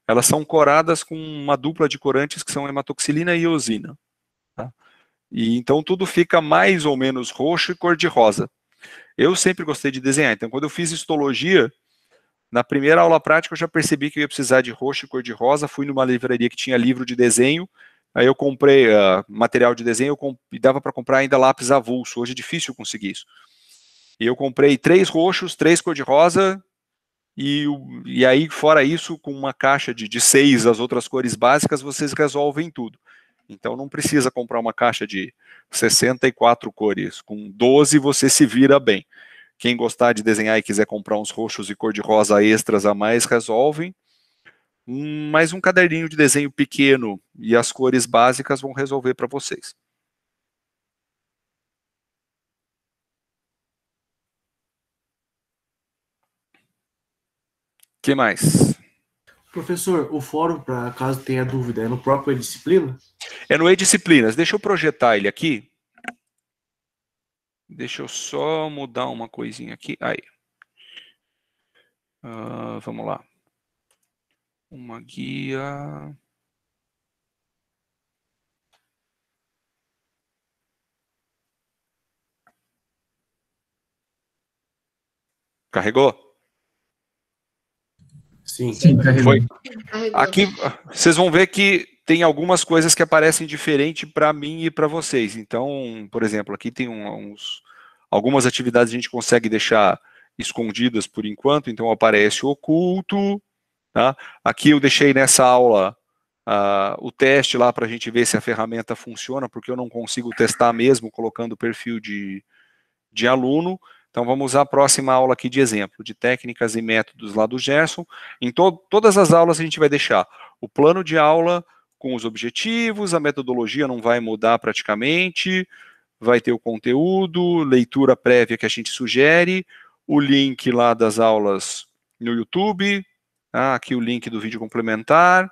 Speaker 1: elas são coradas com uma dupla de corantes que são hematoxilina e eosina. Tá? E então tudo fica mais ou menos roxo e cor-de-rosa. Eu sempre gostei de desenhar, então quando eu fiz histologia, na primeira aula prática eu já percebi que eu ia precisar de roxo e cor-de-rosa, fui numa livraria que tinha livro de desenho, aí eu comprei material de desenho, e dava para comprar ainda lápis avulso, hoje é difícil conseguir isso. E eu comprei 3 roxos, 3 cor-de-rosa, e aí, fora isso, com uma caixa de 6 as outras cores básicas, vocês resolvem tudo. Então não precisa comprar uma caixa de 64 cores, com 12 você se vira bem. Quem gostar de desenhar e quiser comprar uns roxos e cor-de-rosa extras a mais, resolvem. Mas um caderninho de desenho pequeno e as cores básicas vão resolver para vocês. Que mais?
Speaker 5: Professor, o fórum, para caso tenha dúvida, é no próprio E-Disciplina?
Speaker 1: É no E-Disciplinas. Deixa eu projetar ele aqui. Deixa eu só mudar uma coisinha aqui. Aí. Vamos lá. Uma guia. Carregou?
Speaker 5: Sim.
Speaker 3: Sim, carregou.
Speaker 1: Foi. Aqui vocês vão ver que tem algumas coisas que aparecem diferente para mim e para vocês. Então, por exemplo, aqui tem algumas atividades a gente consegue deixar escondidas por enquanto, então aparece oculto. Tá? Aqui eu deixei nessa aula o teste lá para a gente ver se a ferramenta funciona, porque eu não consigo testar mesmo colocando o perfil de aluno. Então vamos usar a próxima aula aqui de exemplo, de técnicas e métodos lá do Gerson. Em todas as aulas a gente vai deixar o plano de aula com os objetivos, a metodologia não vai mudar praticamente, vai ter o conteúdo, leitura prévia que a gente sugere, o link lá das aulas no YouTube, aqui o link do vídeo complementar,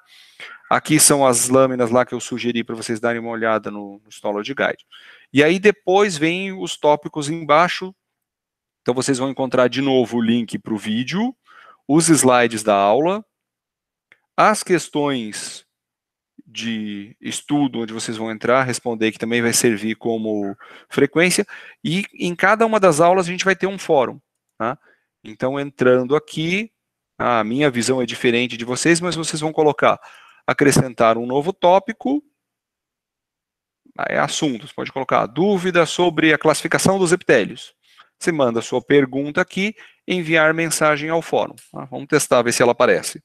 Speaker 1: aqui são as lâminas lá que eu sugeri para vocês darem uma olhada no Histology Guide. E aí depois vem os tópicos embaixo, então vocês vão encontrar de novo o link para o vídeo, os slides da aula, as questões de estudo onde vocês vão entrar, responder, que também vai servir como frequência, e em cada uma das aulas a gente vai ter um fórum. Tá? Então entrando aqui, a minha visão é diferente de vocês, mas vocês vão colocar, acrescentar um novo tópico, assuntos, pode colocar dúvida sobre a classificação dos epitélios. Você manda a sua pergunta aqui, enviar mensagem ao fórum. Tá? Vamos testar, ver se ela aparece.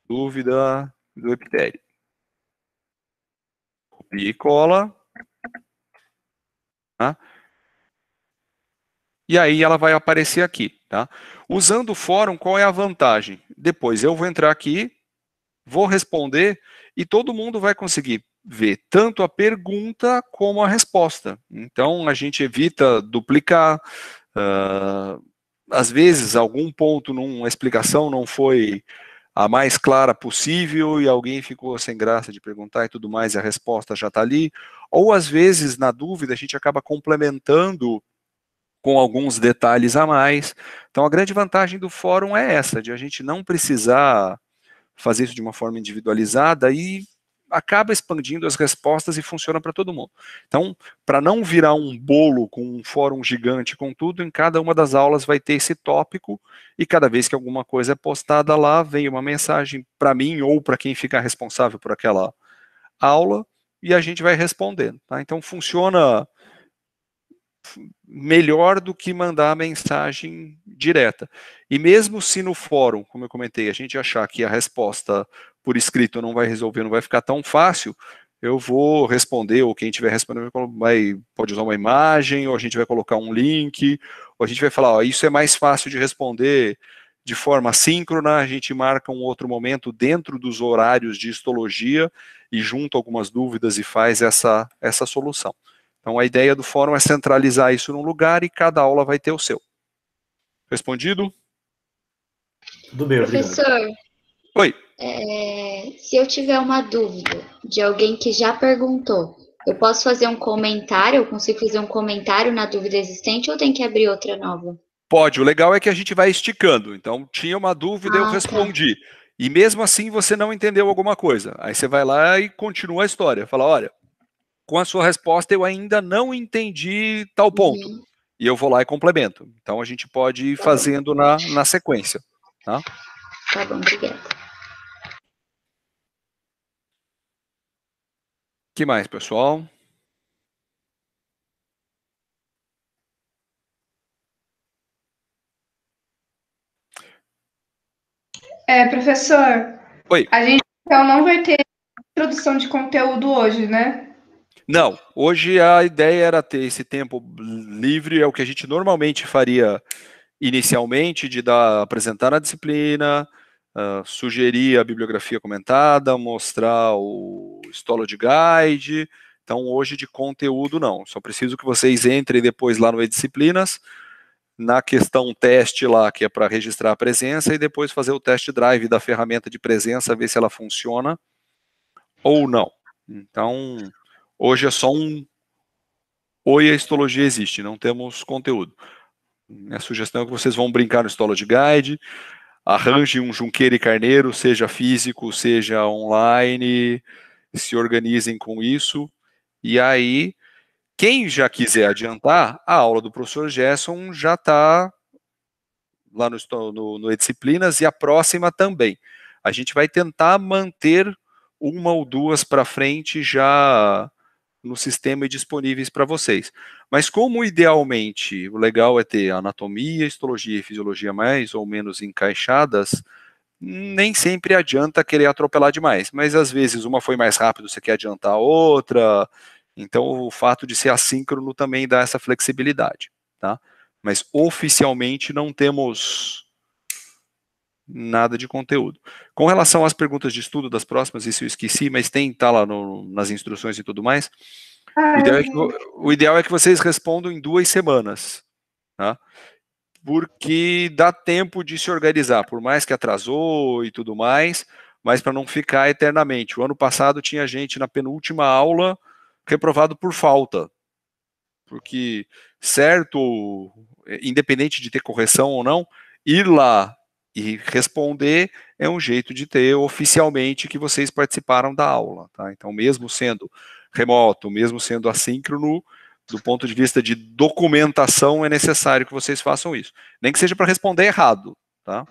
Speaker 1: Dúvida do epitélio. Copia e cola. Tá? E aí ela vai aparecer aqui. Tá? Usando o fórum, qual é a vantagem? Depois eu vou entrar aqui, vou responder e todo mundo vai conseguir ver tanto a pergunta como a resposta. Então a gente evita duplicar. Às vezes algum ponto numa explicação não foi a mais clara possível e alguém ficou sem graça de perguntar e tudo mais, e a resposta já está ali. Ou às vezes, na dúvida, a gente acaba complementando com alguns detalhes a mais. Então a grande vantagem do fórum é essa, de a gente não precisar fazer isso de uma forma individualizada e acaba expandindo as respostas e funciona para todo mundo. Então, para não virar um bolo com um fórum gigante com tudo, em cada uma das aulas vai ter esse tópico e cada vez que alguma coisa é postada lá, vem uma mensagem para mim ou para quem ficar responsável por aquela aula e a gente vai respondendo. Tá? Então, funciona melhor do que mandar a mensagem direta. E mesmo se no fórum, como eu comentei, a gente achar que a resposta por escrito não vai resolver, não vai ficar tão fácil, eu vou responder, ou quem estiver respondendo pode usar uma imagem, ou a gente vai colocar um link, ou a gente vai falar, ó, isso é mais fácil de responder de forma síncrona, a gente marca um outro momento dentro dos horários de histologia e junta algumas dúvidas e faz essa solução. Então, a ideia do fórum é centralizar isso num lugar e cada aula vai ter o seu. Respondido?
Speaker 5: Tudo bem, obrigado.
Speaker 6: Professor,
Speaker 1: Oi.
Speaker 6: se eu tiver uma dúvida de alguém que já perguntou, eu posso fazer um comentário? Eu consigo fazer um comentário na dúvida existente ou tem que abrir outra nova?
Speaker 1: Pode, o legal é que a gente vai esticando. Então, tinha uma dúvida, eu
Speaker 6: tá.
Speaker 1: respondi. E mesmo assim, você não entendeu alguma coisa. Aí você vai lá e continua a história. Fala, olha, com a sua resposta eu ainda não entendi tal ponto.
Speaker 6: Uhum.
Speaker 1: E eu vou lá e complemento. Então, a gente pode ir fazendo na sequência. Tá?
Speaker 6: Tá bom, obrigada.
Speaker 1: O que mais, pessoal?
Speaker 2: Professor,
Speaker 1: Oi.
Speaker 2: a gente então não vai ter introdução de conteúdo hoje, né?
Speaker 1: Não, hoje a ideia era ter esse tempo livre, é o que a gente normalmente faria inicialmente, de apresentar a disciplina, sugerir a bibliografia comentada, mostrar o Histology Guide. Então, hoje de conteúdo não, só preciso que vocês entrem depois lá no E-Disciplinas, na questão teste lá, que é para registrar a presença, e depois fazer o test drive da ferramenta de presença, ver se ela funciona ou não. Então, hoje é só um oi, a histologia existe, não temos conteúdo. Minha sugestão é que vocês vão brincar no Histology Guide, arranjem um Junqueira e Carneiro, seja físico, seja online, se organizem com isso, e aí, quem já quiser adiantar, a aula do professor Gerson já está lá no E-Disciplinas, e a próxima também. A gente vai tentar manter uma ou duas para frente já no sistema e disponíveis para vocês. Mas como idealmente o legal é ter anatomia, histologia e fisiologia mais ou menos encaixadas, nem sempre adianta querer atropelar demais, mas às vezes uma foi mais rápido, você quer adiantar a outra, então o fato de ser assíncrono também dá essa flexibilidade, tá? Mas oficialmente não temos nada de conteúdo. Com relação às perguntas de estudo das próximas, isso eu esqueci, mas tá lá nas instruções e tudo mais. O ideal é que vocês respondam em 2 semanas, tá? Porque dá tempo de se organizar, por mais que atrasou e tudo mais, mas para não ficar eternamente. O ano passado tinha gente na penúltima aula reprovado por falta, porque certo, independente de ter correção ou não, ir lá e responder é um jeito de ter oficialmente que vocês participaram da aula, tá? Então, mesmo sendo remoto, mesmo sendo assíncrono, do ponto de vista de documentação, é necessário que vocês façam isso. Nem que seja para responder errado, tá?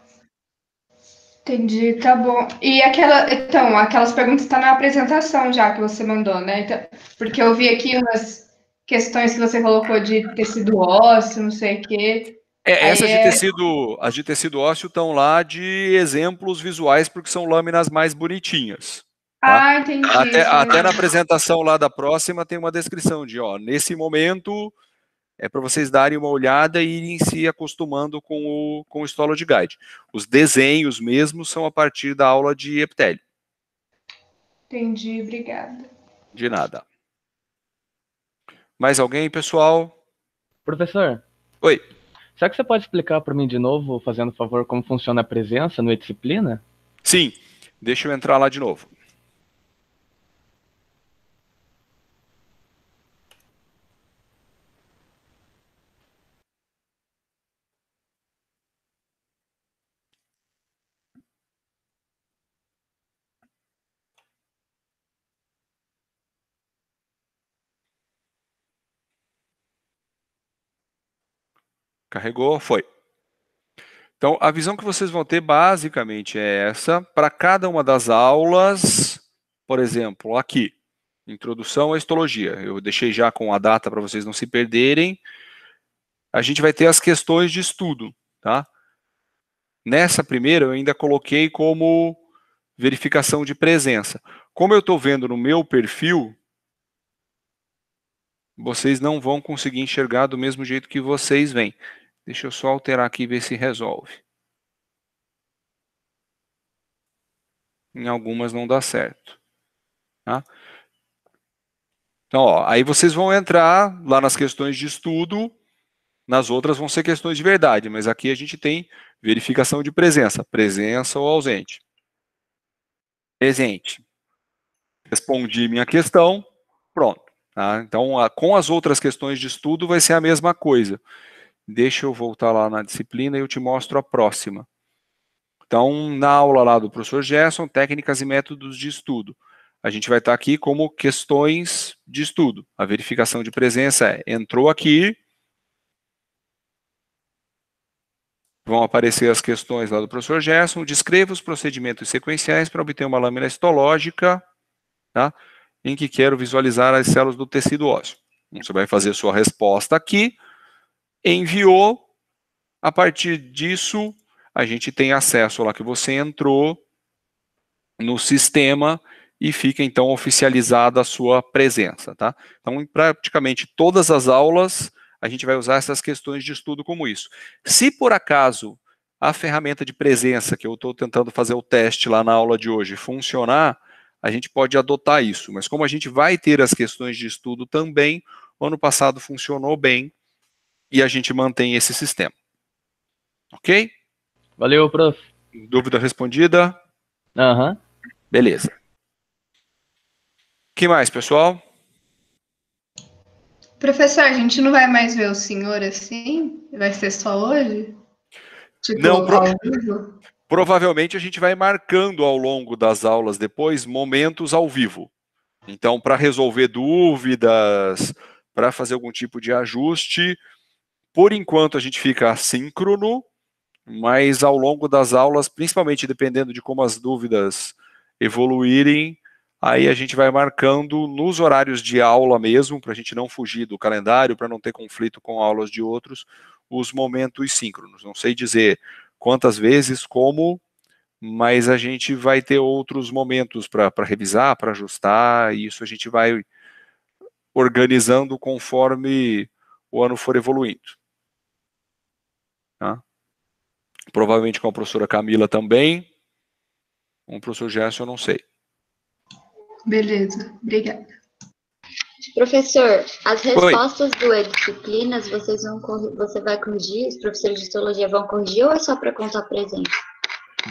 Speaker 2: Entendi, tá bom. E aquelas perguntas estão na apresentação já que você mandou, né? Então, porque eu vi aqui umas questões que você colocou de tecido ósseo, não sei o quê.
Speaker 1: As de tecido ósseo estão lá de exemplos visuais, porque são lâminas mais bonitinhas. Tá?
Speaker 2: Entendi.
Speaker 1: Até na apresentação lá da próxima tem uma descrição de, nesse momento é para vocês darem uma olhada e irem se acostumando com o Histology Guide. Os desenhos mesmo são a partir da aula de epitélio.
Speaker 2: Entendi, obrigada.
Speaker 1: De nada. Mais alguém, pessoal?
Speaker 7: Professor?
Speaker 1: Oi.
Speaker 7: Será que você pode explicar para mim de novo, fazendo favor, como funciona a presença no E-Disciplina?
Speaker 1: Sim, deixa eu entrar lá de novo. Carregou, foi. Então, a visão que vocês vão ter basicamente é essa. Para cada uma das aulas, por exemplo, aqui, introdução à histologia. Eu deixei já com a data para vocês não se perderem. A gente vai ter as questões de estudo, tá? Nessa primeira, eu ainda coloquei como verificação de presença. Como eu estou vendo no meu perfil, vocês não vão conseguir enxergar do mesmo jeito que vocês veem. Deixa eu só alterar aqui e ver se resolve. em algumas não dá certo. Tá? Então, ó, aí vocês vão entrar lá nas questões de estudo, nas outras vão ser questões de verdade, mas aqui a gente tem verificação de presença, presença ou ausente. Presente. Respondi minha questão, pronto. Tá? Então, com as outras questões de estudo vai ser a mesma coisa. Deixa eu voltar lá na disciplina e eu te mostro a próxima. Então, na aula lá do professor Gerson, técnicas e métodos de estudo. A gente vai estar aqui como questões de estudo. A verificação de presença entrou aqui, vão aparecer as questões lá do professor Gerson, descreva os procedimentos sequenciais para obter uma lâmina histológica, tá? Em que quero visualizar as células do tecido ósseo. Você vai fazer a sua resposta aqui, enviou, a partir disso, a gente tem acesso lá que você entrou no sistema e fica então oficializada a sua presença, tá? Então, em praticamente todas as aulas, a gente vai usar essas questões de estudo como isso. Se por acaso a ferramenta de presença, que eu estou tentando fazer o teste lá na aula de hoje, funcionar, a gente pode adotar isso, mas como a gente vai ter as questões de estudo também, o ano passado funcionou bem e a gente mantém esse sistema. Ok?
Speaker 7: Valeu, prof.
Speaker 1: Dúvida respondida?
Speaker 7: Aham.
Speaker 1: Beleza. O que mais, pessoal?
Speaker 2: Professor, a gente não vai mais ver o senhor assim? Vai ser só hoje? Tipo,
Speaker 1: Não,
Speaker 2: ao vivo?
Speaker 1: provavelmente a gente vai marcando ao longo das aulas depois momentos ao vivo. Então, para resolver dúvidas, para fazer algum tipo de ajuste, por enquanto a gente fica assíncrono, mas ao longo das aulas, principalmente dependendo de como as dúvidas evoluírem, aí a gente vai marcando nos horários de aula mesmo, para a gente não fugir do calendário, para não ter conflito com aulas de outros, os momentos síncronos. Não sei dizer quantas vezes, como, mas a gente vai ter outros momentos para revisar, para ajustar, e isso a gente vai organizando conforme o ano for evoluindo. Tá? Provavelmente com a professora Camila também, com o professor Gerson eu não sei.
Speaker 2: Beleza, obrigada.
Speaker 6: Professor, as respostas do E-Disciplinas, você vai corrigir? Os professores de histologia vão corrigir ou é só para contar presente?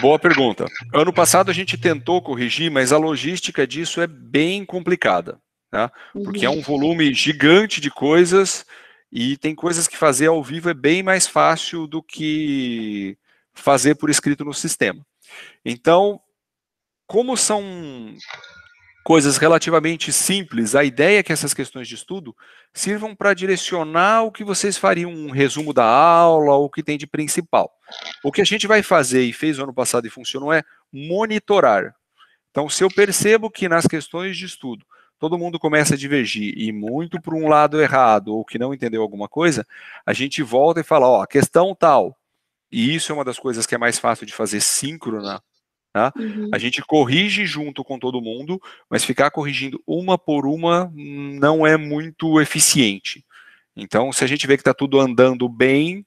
Speaker 1: Boa pergunta. Ano passado a gente tentou corrigir, mas a logística disso é bem complicada, tá? Porque é um volume gigante de coisas e tem coisas que fazer ao vivo é bem mais fácil do que fazer por escrito no sistema. Então, como são coisas relativamente simples, a ideia é que essas questões de estudo sirvam para direcionar o que vocês fariam, um resumo da aula, ou o que tem de principal. O que a gente vai fazer, e fez no ano passado e funcionou, é monitorar. Então, se eu percebo que nas questões de estudo todo mundo começa a divergir e muito para um lado errado, ou que não entendeu alguma coisa, a gente volta e fala, ó, a questão tal, e isso é uma das coisas que é mais fácil de fazer síncrona. Tá? A gente corrige junto com todo mundo, mas ficar corrigindo uma por uma não é muito eficiente. Então, se a gente vê que está tudo andando bem,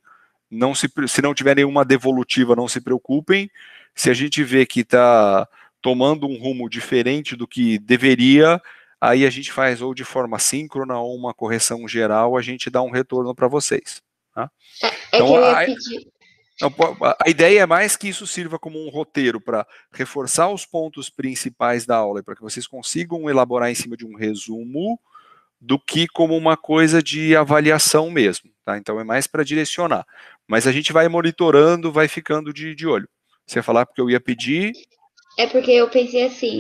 Speaker 1: se não tiver nenhuma devolutiva, não se preocupem. Se a gente vê que está tomando um rumo diferente do que deveria, aí a gente faz ou de forma síncrona ou uma correção geral, a gente dá um retorno para vocês. Tá?
Speaker 6: Então, que eu ia pedir...
Speaker 1: A ideia é mais que isso sirva como um roteiro para reforçar os pontos principais da aula, para que vocês consigam elaborar em cima de um resumo, do que como uma coisa de avaliação mesmo. Tá? Então é mais para direcionar. Mas a gente vai monitorando, vai ficando de olho. Você ia falar porque eu ia pedir?
Speaker 6: É porque eu pensei assim,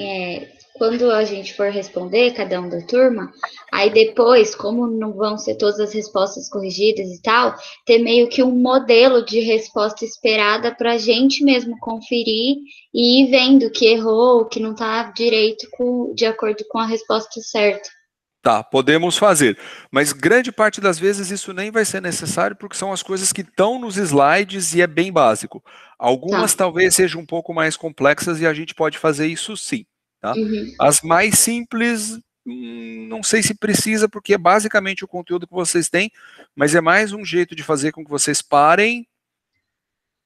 Speaker 6: quando a gente for responder, cada um da turma, aí depois, como não vão ser todas as respostas corrigidas e tal, ter meio que um modelo de resposta esperada para a gente mesmo conferir e ir vendo que errou, que não está direito de acordo com a resposta certa.
Speaker 1: Tá, podemos fazer, mas grande parte das vezes isso nem vai ser necessário porque são as coisas que estão nos slides e é bem básico. Algumas talvez sejam um pouco mais complexas e a gente pode fazer isso sim. Tá? As mais simples, não sei se precisa porque é basicamente o conteúdo que vocês têm, mas é mais um jeito de fazer com que vocês parem,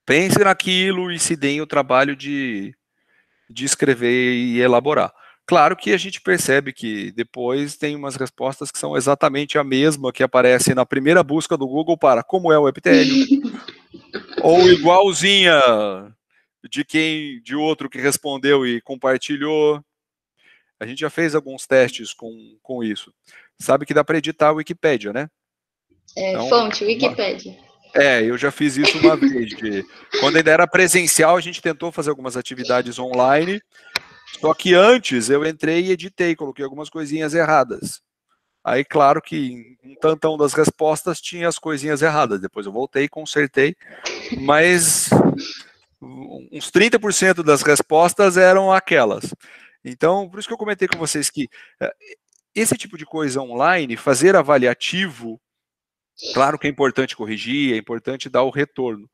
Speaker 1: pensem naquilo e se deem o trabalho de de escrever e elaborar. Claro que a gente percebe que depois tem umas respostas que são exatamente a mesma que aparece na primeira busca do Google para como é o epitélio, ou igualzinha de outro que respondeu e compartilhou. A gente já fez alguns testes com isso. Sabe que dá para editar a Wikipédia, né?
Speaker 6: Então, fonte, Wikipédia.
Speaker 1: Eu já fiz isso uma vez. Quando ainda era presencial, a gente tentou fazer algumas atividades online, só que antes eu entrei e editei, coloquei algumas coisinhas erradas. Aí, claro que um tantão das respostas tinha as coisinhas erradas. Depois eu voltei, consertei, mas uns 30% das respostas eram aquelas. Então, por isso que eu comentei com vocês que esse tipo de coisa online, fazer avaliativo, claro que é importante corrigir, é importante dar o retorno,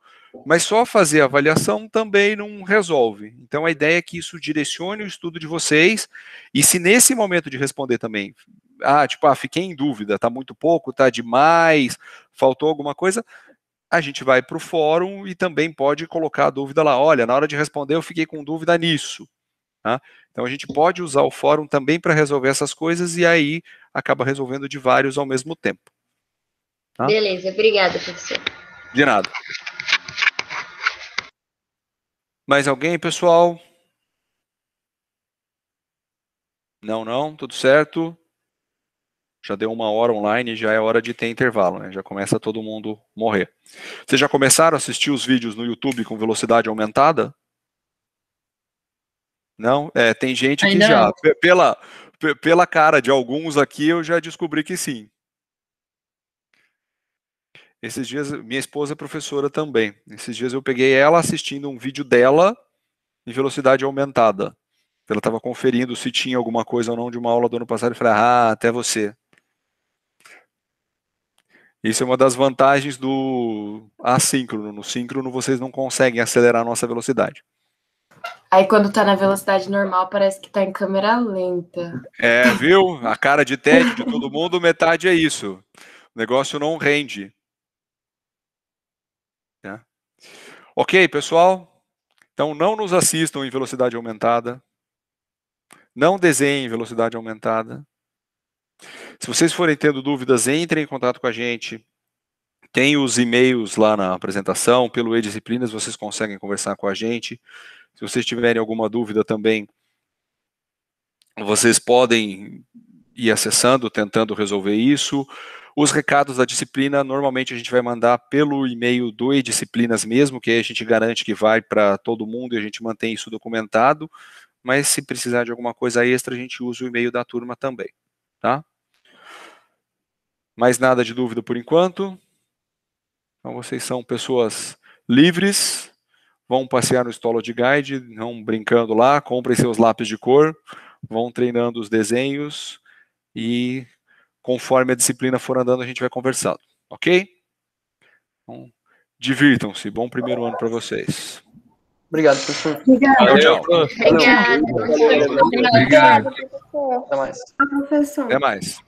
Speaker 1: mas só fazer a avaliação também não resolve. Então, a ideia é que isso direcione o estudo de vocês, e se nesse momento de responder também, fiquei em dúvida, está muito pouco, está demais, faltou alguma coisa, a gente vai para o fórum e também pode colocar a dúvida lá. Olha, na hora de responder eu fiquei com dúvida nisso. Tá? Então a gente pode usar o fórum também para resolver essas coisas e aí acaba resolvendo de vários ao mesmo tempo. Tá?
Speaker 6: Beleza, obrigada, professor.
Speaker 1: De nada. Mais alguém, pessoal? Não, tudo certo. Já deu 1 hora online, já é hora de ter intervalo, né? Já começa todo mundo morrer. Vocês já começaram a assistir os vídeos no YouTube com velocidade aumentada? Não? Tem gente que já. Pela cara de alguns aqui, eu já descobri que sim. Esses dias, minha esposa é professora também. Esses dias eu peguei ela assistindo um vídeo dela em velocidade aumentada. Ela estava conferindo se tinha alguma coisa ou não de uma aula do ano passado. Eu falei, até você. Isso é uma das vantagens do assíncrono. No síncrono, vocês não conseguem acelerar a nossa velocidade.
Speaker 8: Aí, quando tá na velocidade normal, parece que tá em câmera lenta.
Speaker 1: Viu? A cara de tédio de todo mundo, metade é isso. O negócio não rende. Ok, pessoal? Então, não nos assistam em velocidade aumentada. Não desenhem em velocidade aumentada. Se vocês forem tendo dúvidas, entrem em contato com a gente. Tem os e-mails lá na apresentação, pelo eDisciplinas, vocês conseguem conversar com a gente. Se vocês tiverem alguma dúvida também, vocês podem ir acessando, tentando resolver isso. Os recados da disciplina, normalmente a gente vai mandar pelo e-mail do eDisciplinas mesmo, que aí a gente garante que vai para todo mundo e a gente mantém isso documentado. Mas se precisar de alguma coisa extra, a gente usa o e-mail da turma também, tá? Mais nada de dúvida por enquanto. Então vocês são pessoas livres, vão passear no Histology Guide, vão brincando lá, comprem seus lápis de cor, vão treinando os desenhos e conforme a disciplina for andando a gente vai conversando, ok? Então, divirtam-se, bom primeiro ano para vocês.
Speaker 9: Obrigado, professor.
Speaker 2: Obrigada.
Speaker 1: Tchau.
Speaker 6: Obrigada.
Speaker 9: Até mais.
Speaker 8: Professor.
Speaker 1: Até mais.